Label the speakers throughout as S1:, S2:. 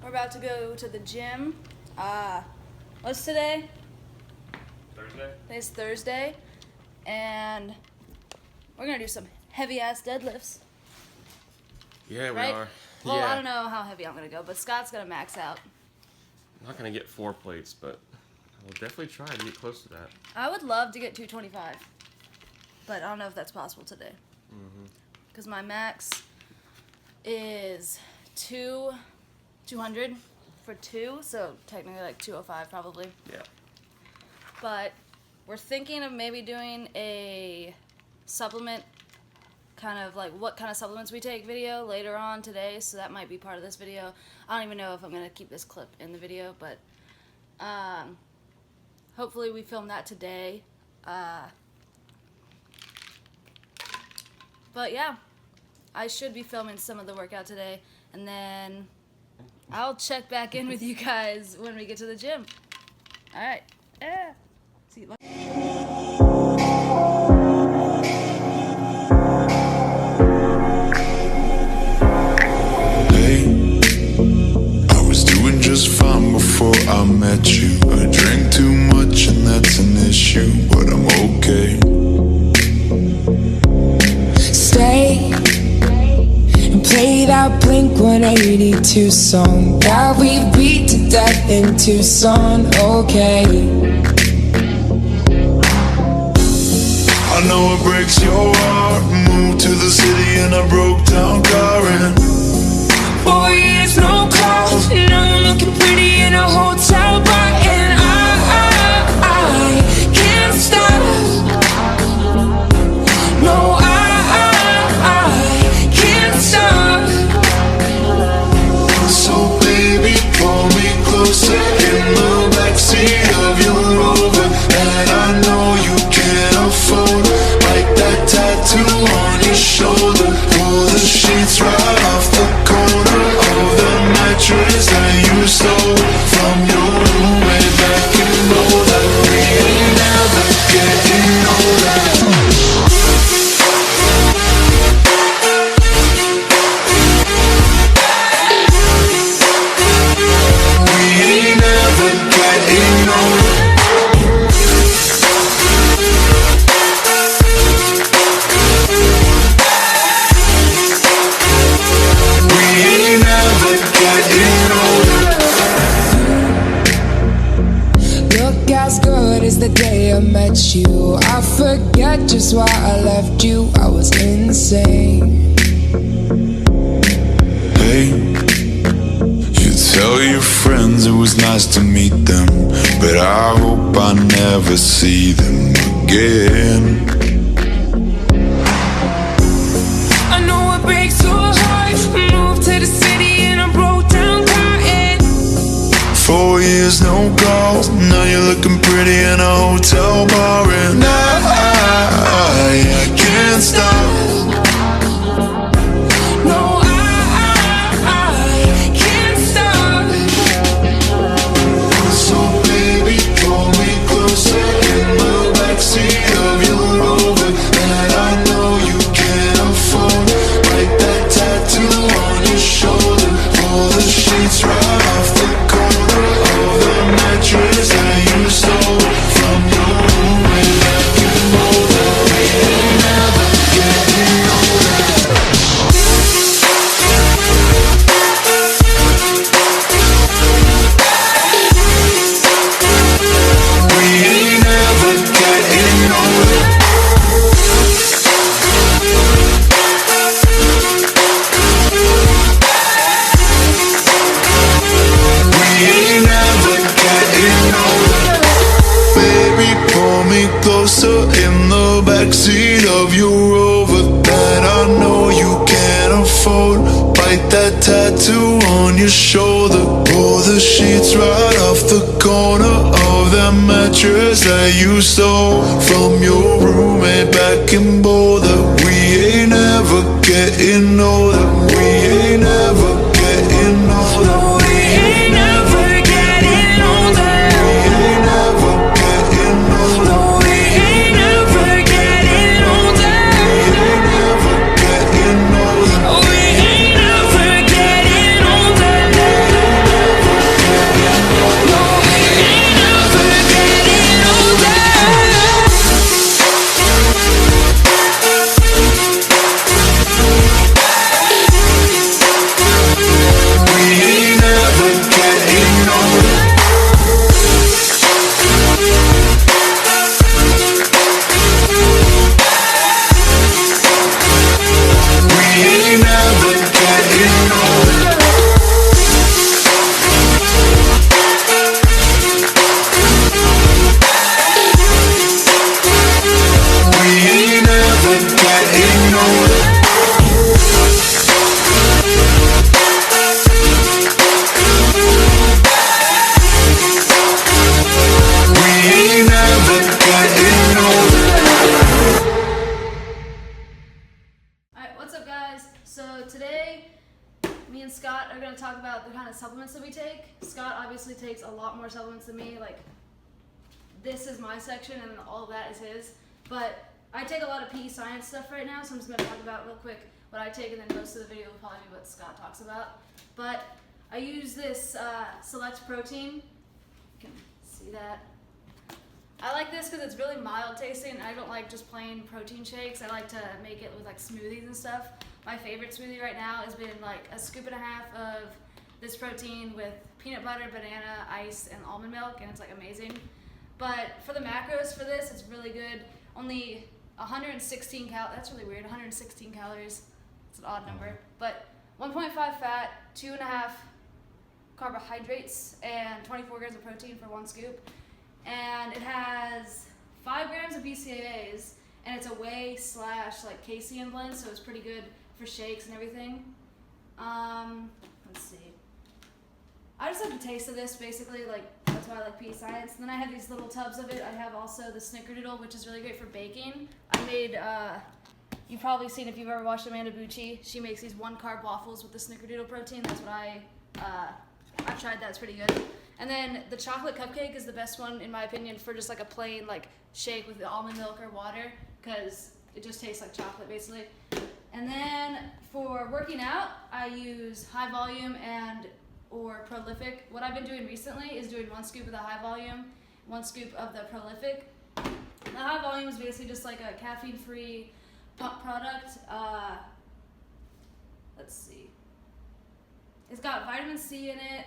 S1: We're about to go to the gym. What's today?
S2: Thursday?
S1: Today's Thursday. And we're going to do some heavy-ass deadlifts.
S2: Yeah,
S1: right?
S2: we are.
S1: Well,
S2: yeah.
S1: I don't know how heavy I'm going to go, but Scott's going to max out.
S2: I'm not going to get 4 plates, but I will definitely try to get close to that.
S1: I would love to get 225, but I don't know if that's possible today. Because my max is 200 for 2, so technically like 205 probably.
S2: Yeah.
S1: But we're thinking of maybe doing a supplement, kind of like what kind of supplements we take video later on today, so that might be part of this video. I don't even know if I'm going to keep this clip in the video, but hopefully we film that today. But yeah, I should be filming some of the workout today, and then I'll check back in with you guys when we get to the gym. All right. Yeah. See you.
S3: Before I met you, I drank too much and that's an issue, but I'm okay.
S4: Stay and play that Blink-182 song that we beat to death in Tucson, okay.
S3: I know it breaks your heart. Moved to the city and I broke down crying.
S4: 4 years, no calls. Now you're looking pretty in a hotel bar, and I can't stop. No, I can't stop.
S3: So baby, pull me closer in the backseat of your Rover that I know you can't afford, like that tattoo on your shoulder. Pull the sheets right off the corner of the mattress that you stole from your roommate back in Boulder. We ain't never getting older. We ain't never getting older.
S4: The day I met you, I forget just why I left you. I was insane.
S3: Hey, you tell your friends it was nice to meet them, but I hope I never see them again.
S4: I know it breaks your heart. Moved to the city and I broke down crying.
S3: 4 years, no calls. Now you're looking pretty in a hotel bar, and I can't stop.
S4: No, I can't stop.
S3: So baby, pull me closer in the backseat of your Rover that I know you can't afford, like that tattoo on your shoulder. Pull the sheets right off the corner of the mattress that you stole from your roommate back in Boulder. We ain't never getting older. We ain't never getting older. We ain't never getting older. Baby, pull me closer in the backseat of your Rover that I know you can't afford, like that tattoo on your shoulder. Pull the sheets right off the corner of that mattress that you stole from your roommate back in Boulder. We ain't ever getting older. We ain't ever getting older.
S4: No, we ain't never getting older.
S3: We ain't ever getting older.
S4: No, we ain't never getting older.
S3: We ain't ever getting older.
S4: We ain't never getting older.
S1: So today, me and Scott are going to talk about the kind of supplements that we take. Scott obviously takes a lot more supplements than me. Like, this is my section and all of that is his. But I take a lot of PE science stuff right now, so I'm just going to talk about real quick what I take, and then most of the video will probably be what Scott talks about. But I use this Select Protein. You can see that. I like this because it's really mild tasting, and I don't like just plain protein shakes. I like to make it with like smoothies and stuff. My favorite smoothie right now has been like a scoop and a half of this protein with peanut butter, banana, ice, and almond milk, and it's like amazing. But for the macros for this, it's really good. Only 116 that's really weird, 116 calories. It's an odd number. But 1.5 fat, 2.5 carbohydrates, and 24 grams of protein for one scoop. And it has 5 grams of BCAAs, and it's a whey / like casein blend, so it's pretty good for shakes and everything. Let's see. I just like the taste of this, basically, like that's why I like PE Science. And then I have these little tubs of it. I have also the Snickerdoodle, which is really great for baking. I made, you've probably seen if you've ever watched Amanda Bucci, she makes these 1-carb waffles with the Snickerdoodle protein. That's what I've tried that, it's pretty good. And then the chocolate cupcake is the best one, in my opinion, for just like a plain like shake with the almond milk or water, because it just tastes like chocolate basically. And then for working out, I use High Volume or Prolific. What I've been doing recently is doing 1 scoop of the High Volume, 1 scoop of the Prolific. The High Volume is basically just like a caffeine-free pump product. Let's see. It's got vitamin C in it,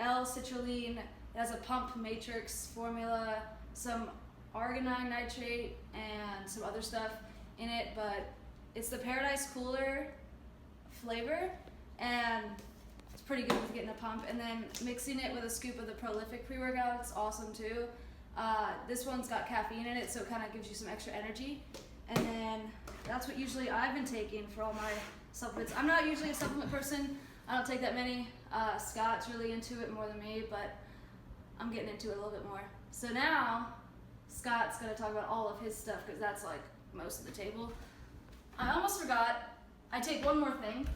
S1: L-citrulline, it has a pump matrix formula, some arginine nitrate, and some other stuff in it, but it's the Paradise Cooler flavor, and it's pretty good with getting a pump. And then mixing it with a scoop of the Prolific pre-workout, it's awesome too. This one's got caffeine in it, so it kind of gives you some extra energy. And then that's what usually I've been taking for all my supplements. I'm not usually a supplement person. I don't take that many. Scott's really into it more than me, but I'm getting into it a little bit more. So now, Scott's gonna talk about all of his stuff, because that's like most of the table. I almost forgot, I take one more thing.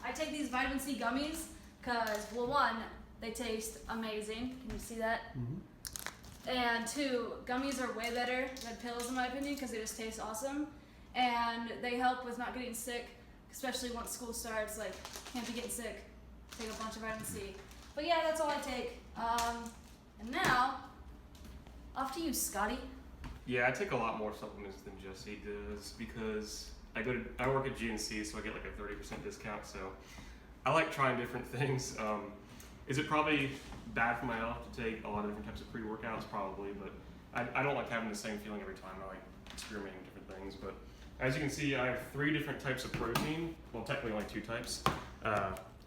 S1: I take these vitamin C gummies, because, well, 1, they taste amazing. Can you see that? Mm-hmm. And 2, gummies are way better than pills in my opinion, because they just taste awesome. And they help with not getting sick, especially once school starts. Like, can't be getting sick. Take a bunch of vitamin C. But yeah, that's all I take. And now, off to you, Scotty.
S2: Yeah, I take a lot more supplements than Jessie does because I work at GNC, so I get like a 30% discount. So I like trying different things. Is it probably bad for my health to take a lot of different types of pre-workouts? Probably, but I don't like having the same feeling every time. I like experimenting with different things. But as you can see, I have 3 different types of protein. Well, technically only 2 types.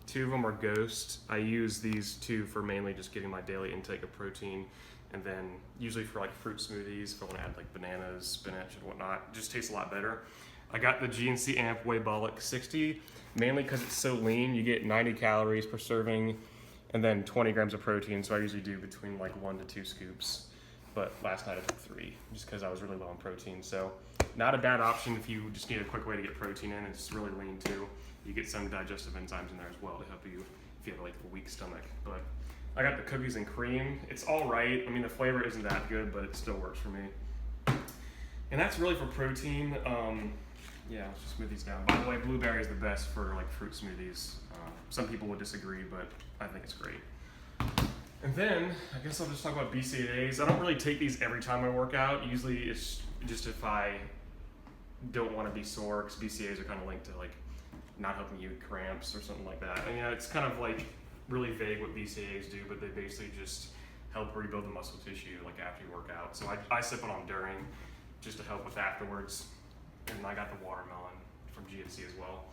S2: 2 of them are Ghost. I use these 2 for mainly just getting my daily intake of protein. And then usually for like fruit smoothies, if I want to add like bananas, spinach, and whatnot, it just tastes a lot better. I got the GNC Amp Waybolic 60, mainly because it's so lean. You get 90 calories per serving, and then 20 grams of protein. So I usually do between like 1 to 2 scoops. But last night I took 3, just because I was really low on protein. So not a bad option if you just need a quick way to get protein in. It's really lean too. You get some digestive enzymes in there as well to help you if you have like a weak stomach. But I got the cookies and cream. It's all right. I mean, the flavor isn't that good, but it still works for me. And that's really for protein. Yeah, let's just smooth these down. By the way, blueberry is the best for like fruit smoothies. Some people would disagree, but I think it's great. And then, I guess I'll just talk about BCAAs. I don't really take these every time I work out. Usually it's just if I don't want to be sore, because BCAAs are kind of linked to like not helping you with cramps or something like that. And yeah, it's kind of like really vague what BCAAs do, but they basically just help rebuild the muscle tissue like after you work out. So I sip it on during just to help with afterwards. And I got the watermelon from GNC as well.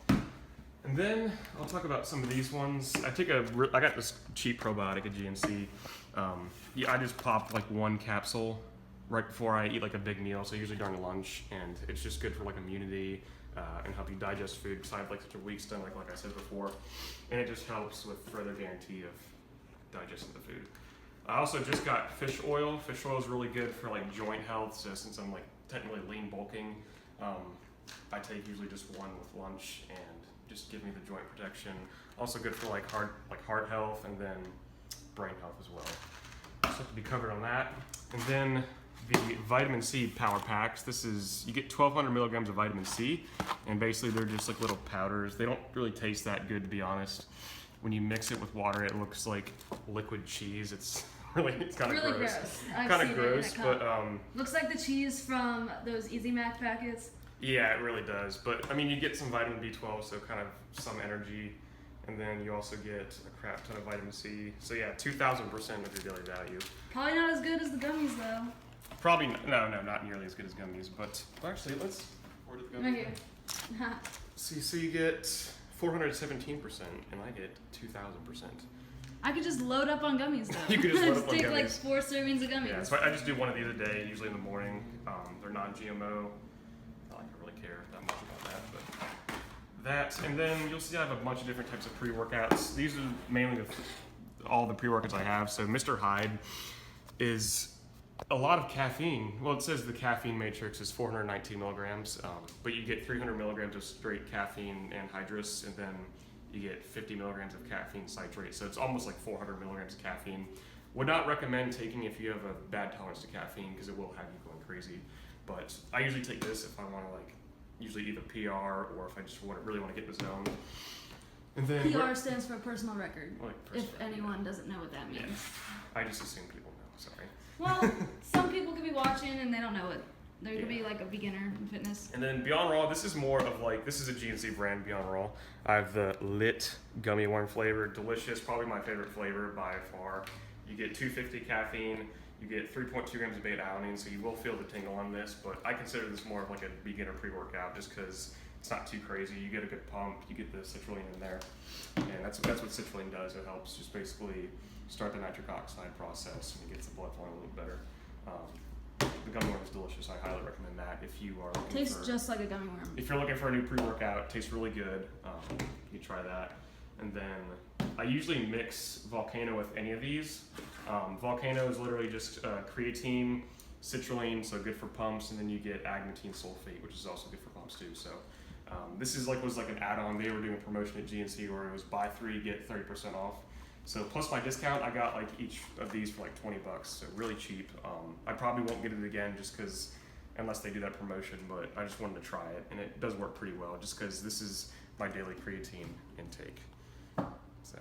S2: And then I'll talk about some of these ones. I got this cheap probiotic at GNC. Yeah, I just pop like 1 capsule right before I eat like a big meal, so usually during lunch, and it's just good for like immunity and help you digest food, because I have like such a weak stomach, like I said before, and it just helps with further guarantee of digesting the food. I also just got fish oil. Fish oil is really good for like joint health, so since I'm like technically lean bulking, I take usually just one with lunch and just give me the joint protection. Also good for like heart health and then brain health as well. Just have to be covered on that. And then the vitamin C power packs. This is, you get 1,200 milligrams of vitamin C, and basically they're just like little powders. They don't really taste that good, to be honest. When you mix it with water, it looks like liquid cheese. It's kind of
S1: Really
S2: gross.
S1: I've
S2: Kind of
S1: seen
S2: gross,
S1: it in a cup.
S2: but
S1: Looks like the cheese from those Easy Mac packets.
S2: yeah, it really does. But I mean, you get some vitamin B12, so kind of some energy, and then you also get a crap ton of vitamin C. So yeah, 2,000% of your daily value.
S1: Probably not as good as the gummies though.
S2: Probably not nearly as good as gummies, but well, actually, let's order the gummies.
S1: Right here.
S2: So you get 417%, and I get 2,000%.
S1: I could just load up on gummies though.
S2: You could just load up on
S1: take like
S2: gummies.
S1: 4 servings of gummies.
S2: Yeah, so I just do one of these a day, usually in the morning. They're non-GMO. Not like I really care that much about that, but that. And then you'll see I have a bunch of different types of pre-workouts. These are mainly all the pre-workouts I have. So Mr. Hyde is a lot of caffeine. Well, it says the caffeine matrix is 419 milligrams, but you get 300 milligrams of straight caffeine anhydrous, and then you get 50 milligrams of caffeine citrate. So it's almost like 400 milligrams of caffeine. Would not recommend taking if you have a bad tolerance to caffeine because it will have you going crazy. But I usually take this if I want to usually either PR or if I just really want to get in the zone. And then
S1: PR stands for personal record.
S2: personal
S1: if anyone doesn't know what that means.
S2: Yeah. I just assume people know. Sorry.
S1: Well, some people could be watching and they don't know it. There could be like a beginner in fitness.
S2: And then Beyond Raw, this is more of this is a GNC brand, Beyond Raw. I have the Lit gummy worm flavor, delicious, probably my favorite flavor by far. You get 250 caffeine, you get 3.2 grams of beta-alanine, so you will feel the tingle on this, but I consider this more of like a beginner pre-workout just because it's not too crazy. You get a good pump, you get the citrulline in there, and that's what citrulline does. It helps just basically start the nitric oxide process and it gets the blood flowing a little better. The gummy worm is delicious. I highly recommend that if you are looking
S1: Tastes just like a gummy worm.
S2: If you're looking for a new pre-workout, it tastes really good. You can try that. And then I usually mix Volcano with any of these. Volcano is literally just creatine, citrulline, so good for pumps, and then you get agmatine sulfate, which is also good for pumps too. So this is was like an add-on. They were doing a promotion at GNC where it was buy 3 get 30% off. So plus my discount, I got each of these for $20, so really cheap. I probably won't get it again just because, unless they do that promotion, but I just wanted to try it, and it does work pretty well just because this is my daily creatine intake. So,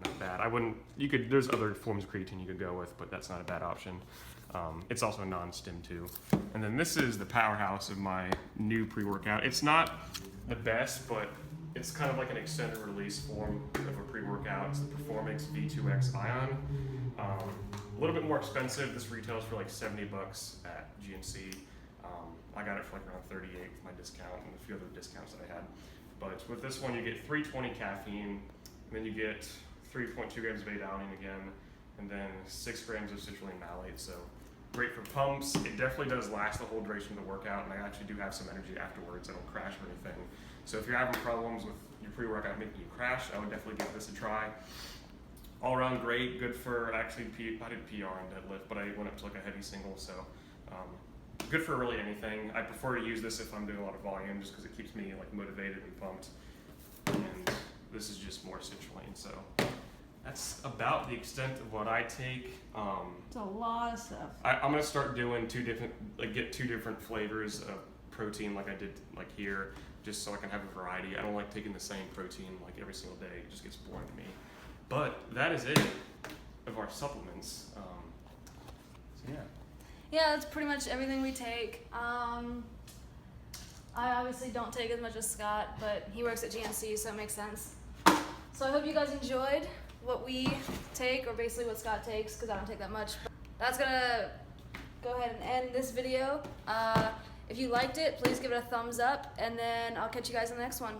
S2: not bad. There's other forms of creatine you could go with, but that's not a bad option. It's also a non-stim too. And then this is the powerhouse of my new pre-workout. It's not the best, but it's kind of like an extended release form of a pre-workout. It's the Performix V2X Ion. A little bit more expensive. This retails for $70 at GNC. I got it for around 38 with my discount and a few other discounts that I had. But with this one, you get 320 caffeine, and then you get 3.2 grams of beta-alanine again, and then 6 grams of citrulline malate. So great for pumps. It definitely does last the whole duration of the workout, and I actually do have some energy afterwards. I don't crash or anything. So if you're having problems with your pre-workout making you crash, I would definitely give this a try. All around great, good for, I did PR and deadlift, but I went up to a heavy single, so good for really anything. I prefer to use this if I'm doing a lot of volume just because it keeps me motivated and pumped. And this is just more citrulline, so that's about the extent of what I take.
S1: It's a lot of stuff.
S2: I'm gonna start doing get 2 different flavors of protein like I did here, just so I can have a variety. I don't like taking the same protein every single day. It just gets boring to me. But that is it of our supplements. So yeah.
S1: Yeah, that's pretty much everything we take. I obviously don't take as much as Scott, but he works at GNC, so it makes sense. So I hope you guys enjoyed what we take, or basically what Scott takes, because I don't take that much. That's gonna go ahead and end this video. If you liked it, please give it a thumbs up, and then I'll catch you guys in the next one.